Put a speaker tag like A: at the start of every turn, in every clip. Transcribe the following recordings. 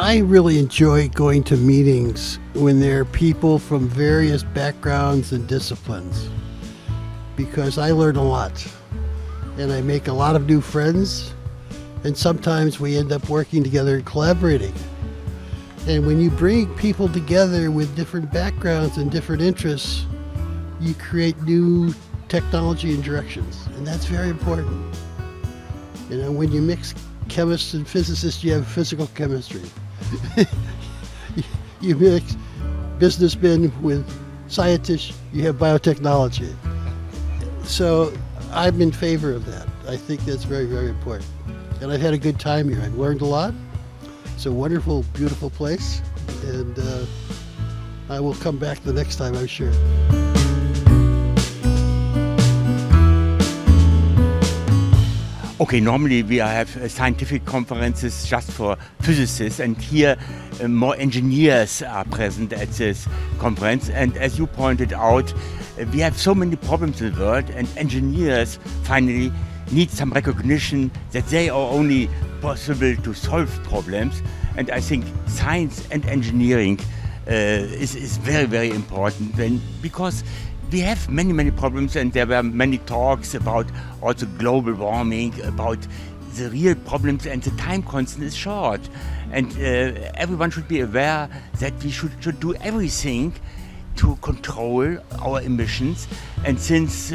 A: I really enjoy going to meetings when there are people from various backgrounds and disciplines, because I learn a lot and I make a lot of new friends, and sometimes we end up working together and collaborating. And when you bring people together with different backgrounds and different interests, you create new technology and directions, and that's very important. You know, when you mix chemists and physicists, you have physical chemistry. You mix businessmen with scientists, you have biotechnology. So I'm in favor of that. I think that's very, very important. And I've had a good time here. I've learned a lot. It's a wonderful, beautiful place. And I will come back the next time, I'm sure.
B: Okay, normally we have scientific conferences just for physicists, and here more engineers are present at this conference. And as you pointed out, we have so many problems in the world, and engineers finally need some recognition that they are only possible to solve problems. And I think science and engineering is very, very important because we have many, many problems, and there were many talks about also global warming, about the real problems, and the time constant is short. And everyone should be aware that we should do everything to control our emissions. And since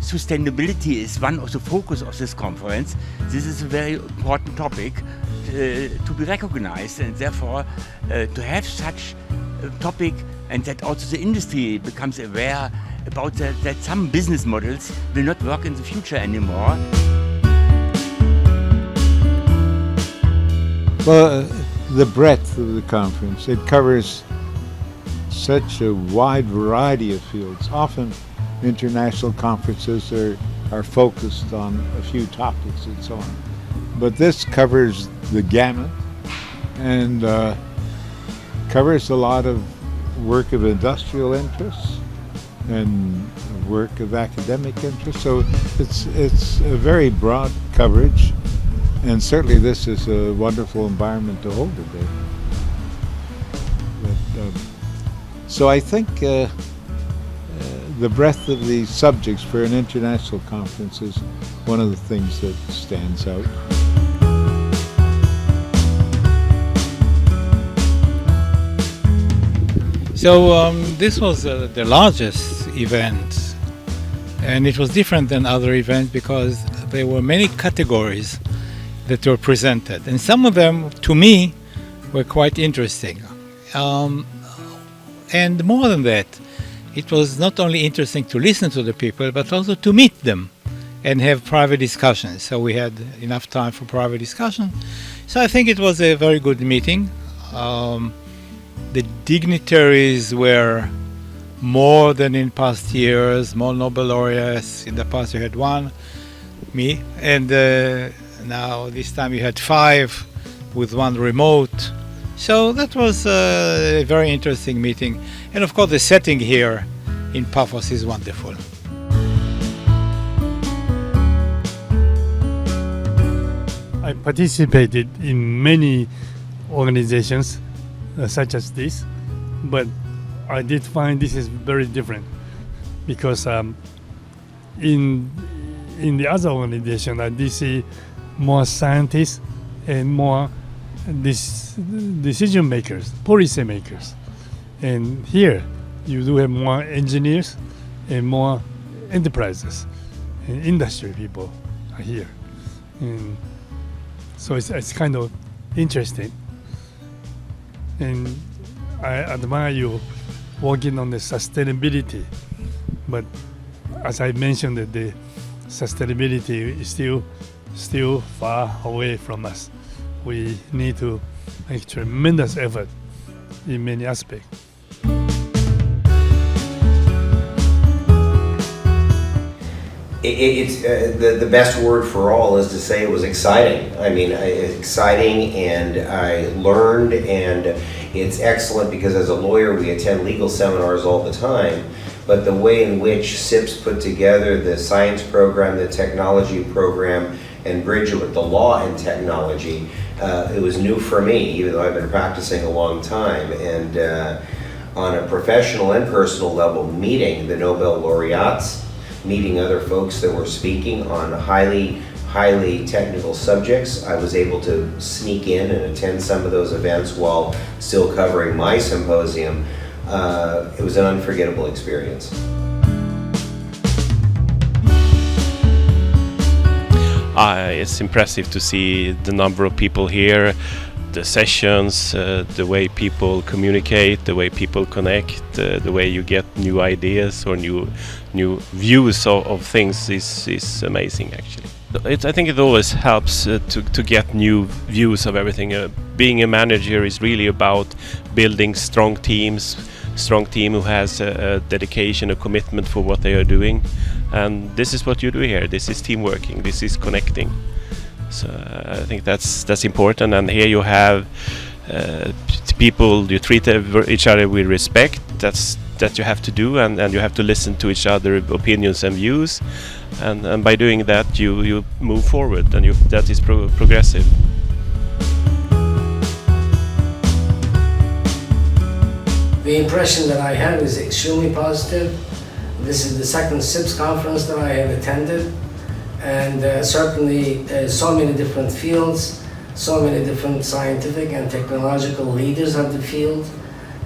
B: sustainability is one of the focus of this conference, this is a very important topic to be recognized, and therefore to have such a topic, and that also the industry becomes aware about that some business models will not work in the future anymore.
C: Well, the breadth of the conference, it covers such a wide variety of fields. Often international conferences are focused on a few topics and so on. But this covers the gamut and covers a lot of work of industrial interests and work of academic interest. So it's a very broad coverage, and certainly this is a wonderful environment to hold it in. So I think the breadth of the subjects for an international conference is one of the things that stands out.
D: So this was the largest event, and it was different than other events because there were many categories that were presented, and some of them, to me, were quite interesting. And more than that, it was not only interesting to listen to the people, but also to meet them and have private discussions. So we had enough time for private discussion. So I think it was a very good meeting. The dignitaries were more than in past years, more Nobel laureates. In the past you had one, me, and now this time you had 5 with one remote. So that was a very interesting meeting. And of course the setting here in Paphos is wonderful.
E: I participated in many organizations such as this, but I did find this is very different because in the other organization I did see more scientists and more decision makers, policy makers, and here you do have more engineers and more enterprises and industry people are here, and so it's kind of interesting. And I admire you working on the sustainability, but as I mentioned, that the sustainability is still far away from us. We need to make tremendous effort in many aspects.
F: It's the best word for all is to say it was exciting. I mean, exciting, and I learned, and it's excellent because as a lawyer we attend legal seminars all the time, but the way in which SIPS put together the science program, the technology program, and bridge it with the law and technology, it was new for me, even though I've been practicing a long time. And on a professional and personal level, meeting the Nobel Laureates, meeting other folks that were speaking on highly technical subjects, I was able to sneak in and attend some of those events while still covering my symposium. It was an unforgettable experience.
G: It's impressive to see the number of people here, the sessions, the way people communicate, the way people connect, the way you get new ideas or new views of things is amazing actually. I think it always helps to get new views of everything. Being a manager is really about building strong teams, strong team who has a dedication, a commitment for what they are doing. And this is what you do here. This is teamworking. This is connecting. So I think that's important. And here you have people. You treat each other with respect. That you have to do, and you have to listen to each other's opinions and views. And by doing that, you move forward, and that is progressive.
H: The impression that I have is extremely positive. This is the second SIPS conference that I have attended, and certainly so many different fields, so many different scientific and technological leaders of the field,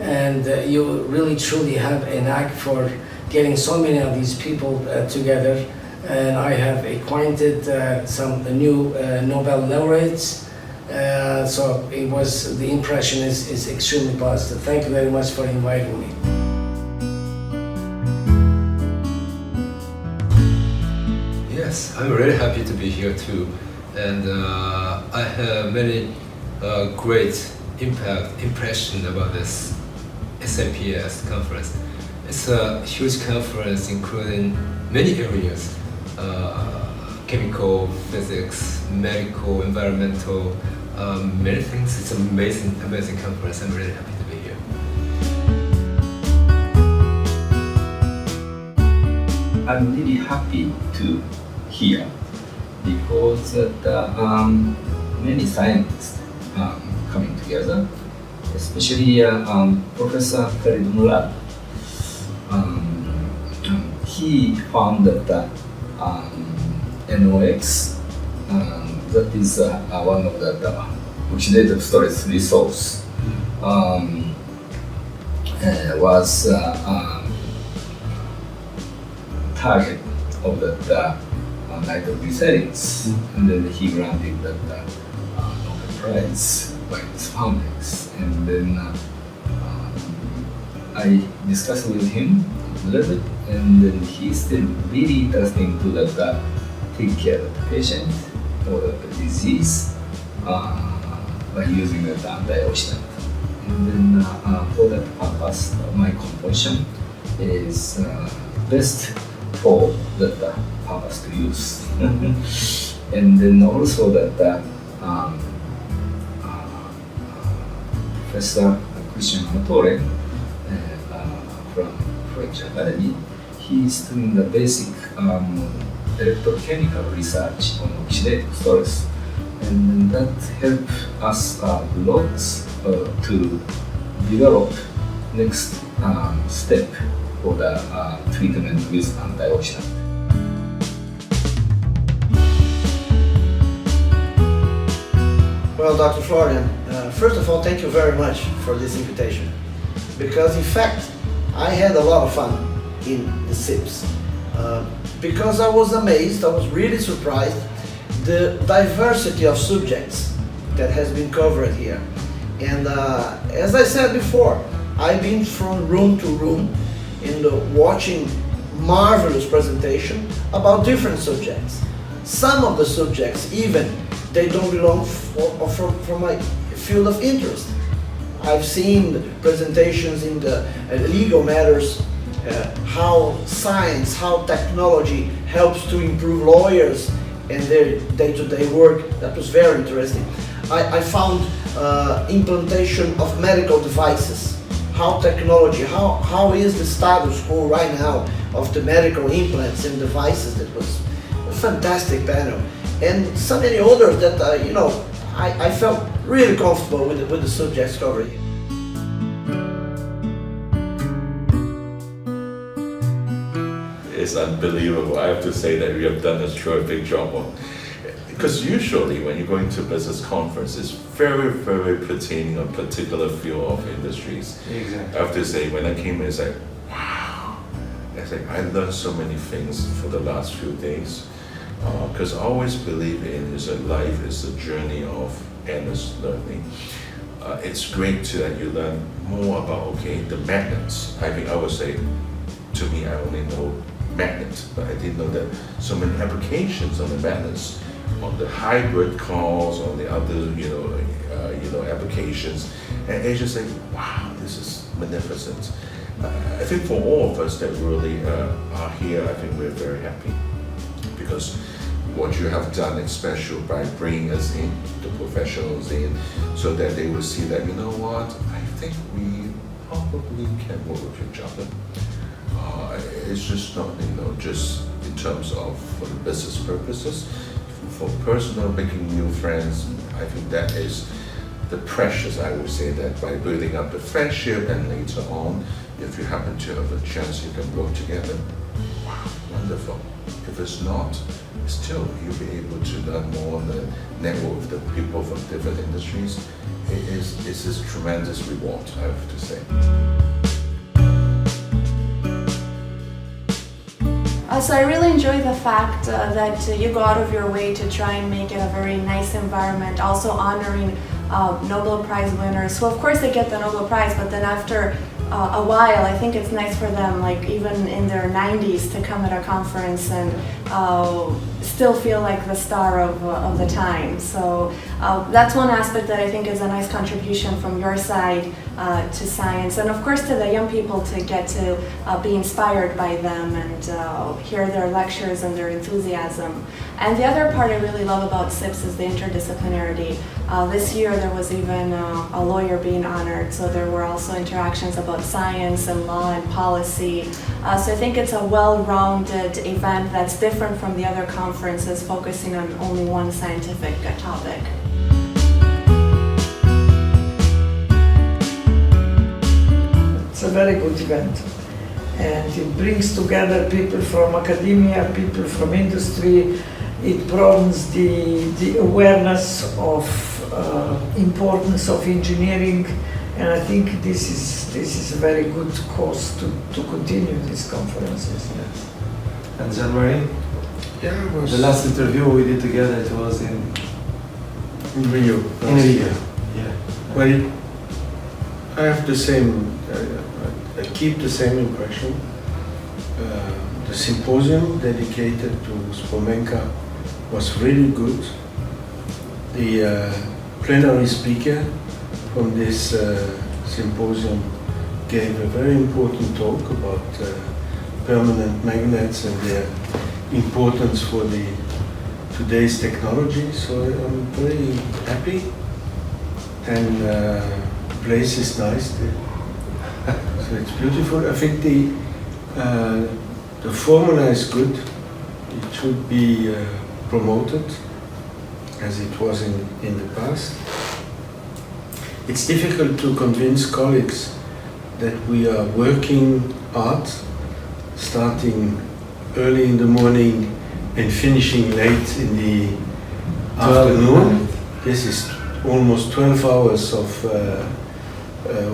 H: and you really truly have a knack for getting so many of these people together. And I have acquainted some new Nobel laureates. So the impression is extremely positive. Thank you very much for inviting me.
I: Yes, I'm really happy to be here too, and I have many great impression about this SIPS conference. It's a huge conference including many areas. Chemical, physics, medical, environmental, many things. It's an amazing conference. I'm really happy to be here.
J: I'm really happy to hear because many scientists coming together, especially Professor Florian. He found that NOx, that is one of the oxidative stress resource, was target of the nitroglycerins, and then he granted the Nobel Prize by his findings. And then I discussed with him a little bit, and then he's still really interested into that take care of the patient or the disease by using the antioxidant. And then for that purpose, my composition is best for that purpose to use. And then also that Professor Christian Motore from French Academy, he's doing the basic electrochemical research on oxidative stress, and that helped us lots to develop next step for the treatment with antioxidant.
K: Well, Dr. Florian, first of all, thank you very much for this invitation, because in fact, I had a lot of fun in the SIPS, because I was amazed, I was really surprised, the diversity of subjects that has been covered here. And as I said before, I've been from room to room and watching marvelous presentation about different subjects. Some of the subjects even, they don't belong from my field of interest. I've seen presentations in the legal matters, how science, how technology helps to improve lawyers and their day-to-day work. That was very interesting. I found implantation of medical devices, how technology, how is the status quo right now of the medical implants and devices. That was a fantastic panel. and so many others that I felt really comfortable with the subjects covered.
L: It's unbelievable. I have to say that we have done a terrific job on. Because usually when you go into business conference, it's very, very pertaining on particular field of industries.
M: Exactly.
L: I have to say, when I came in, it's like, wow. I learned so many things for the last few days. Because I always believe in is that life is a journey of endless learning. It's great that you learn more about, the magnets. I think I would say, to me, I only know magnets, but I didn't know that so many applications on the magnets, on the hybrid cars, on the other, applications. And it's just like, wow, this is magnificent. I think for all of us that really are here, I think we're very happy. Because what you have done is special by bringing us in, the professionals in, so that they will see that, I think we probably can work with each other. It's just not, just in terms of for the business purposes. For personal, making new friends, I think that is the precious, I would say, that by building up the friendship and later on, if you happen to have a chance, you can work together. Wow, wonderful. If it's not, still you'll be able to learn more on the network of the people from different industries. It's a tremendous reward, I have to say.
N: So I really enjoy the fact that you go out of your way to try and make it a very nice environment, also honoring Nobel Prize winners, who of course they get the Nobel Prize, but then after a while, I think it's nice for them, like even in their 90s, to come at a conference and still feel like the star of the time. So that's one aspect that I think is a nice contribution from your side to science, and of course to the young people, to get to be inspired by them and hear their lectures and their enthusiasm. And the other part I really love about SIPS is the interdisciplinarity. This year there was even a lawyer being honored, so there were also interactions about science and law and policy. So I think it's a well-rounded event that's different from the other conferences focusing on only one scientific topic.
O: It's a very good event, and it brings together people from academia, people from industry. It broadens the awareness of importance of engineering, and I think this is a very good cause to continue these conferences.
M: Yes. And Jean-Marie?
P: Yeah, it was
M: the last interview we did together, it was in
P: Rio.
M: In Rio. Yeah.
P: Well, I have the same. I keep the same impression. The symposium dedicated to Spomenka was really good. The plenary speaker from this symposium gave a very important talk about permanent magnets and their importance for today's technology. So I'm very happy, and the place is nice. So it's beautiful. I think the formula is good. It should be promoted as it was in the past. It's difficult to convince colleagues that we are working hard, starting early in the morning and finishing late in the afternoon. This is almost 12 hours of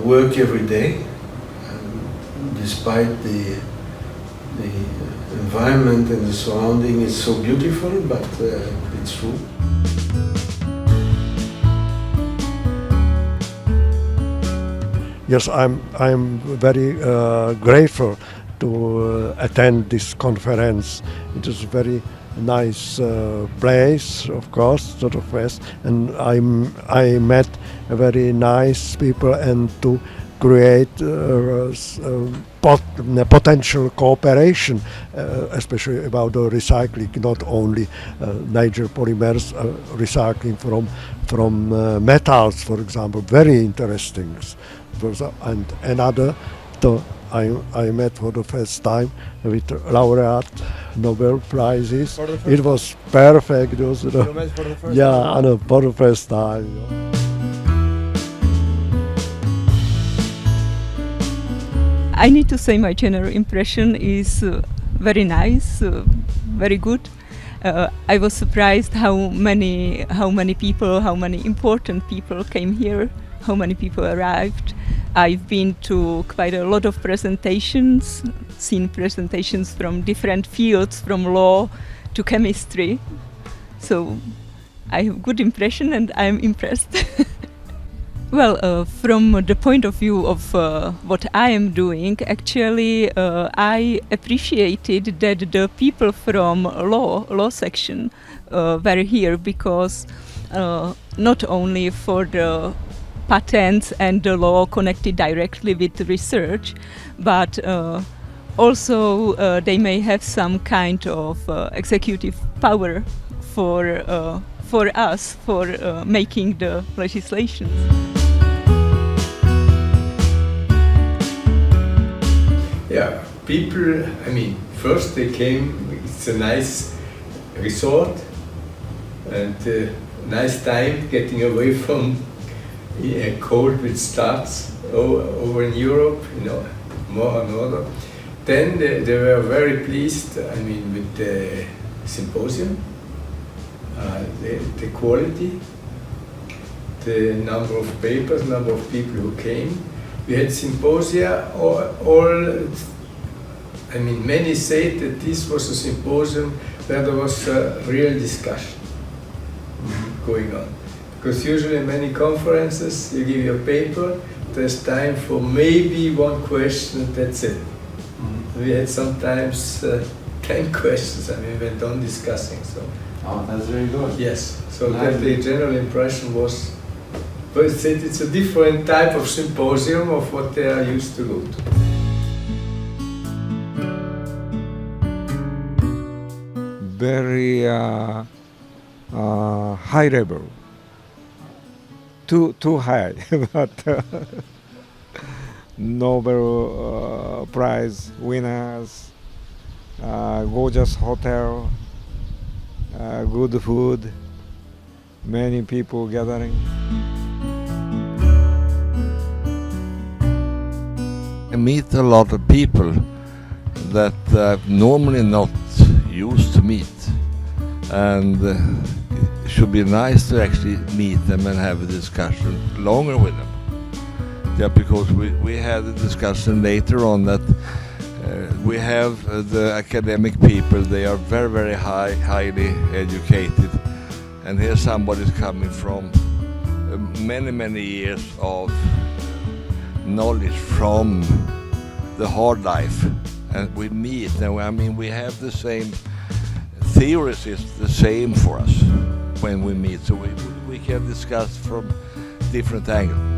P: work every day. Despite the environment and the surrounding is so beautiful, but it's true.
Q: Yes, I'm very grateful to attend this conference. It is a very nice place, of course, sort of West, and I met very nice people, and to create potential cooperation, especially about the recycling, not only major polymers, recycling from metals, for example, very interesting. And another, the I met for the first time with laureate Nobel prizes. It was perfect. It was,
R: met for the first
Q: yeah,
R: time?
Q: for the first time.
S: I need to say my general impression is very nice, very good. I was surprised how many people, how many important people came here, how many people arrived. I've been to quite a lot of presentations, seen presentations from different fields, from law to chemistry. So I have good impression and I'm impressed. Well, from the point of view of what I am doing, actually I appreciated that the people from law section were here because not only for the patents and the law connected directly with research, but also they may have some kind of executive power for us, for making the legislation.
I: Yeah, people, I mean, first they came, it's a nice resort and a nice time getting away from a cold which starts over in Europe, you know, more and more. Then they were very pleased, I mean, with the symposium, the quality, the number of papers, number of people who came. We had symposia, I mean, many said that this was a symposium where there was a real discussion going on. Because usually in many conferences, you give your paper, there's time for maybe one question, that's it. We had sometimes 10 questions, and we went on discussing. So.
M: Oh, that's very good.
I: Yes, so that the general impression was, but it's a different type of symposium of what they are used to go to.
C: Very high level. Too high, but Nobel Prize winners, gorgeous hotel, good food, many people gathering.
T: I meet a lot of people that normally not used to meet, and it should be nice to actually meet them and have a discussion longer with them. Yeah, because we had a discussion later on that we have the academic people, they are very, very highly educated, and here somebody's coming from many, many years of knowledge from the hard life, and we meet, and I mean we have the same theories, is the same for us when we meet, so we can discuss from different angles.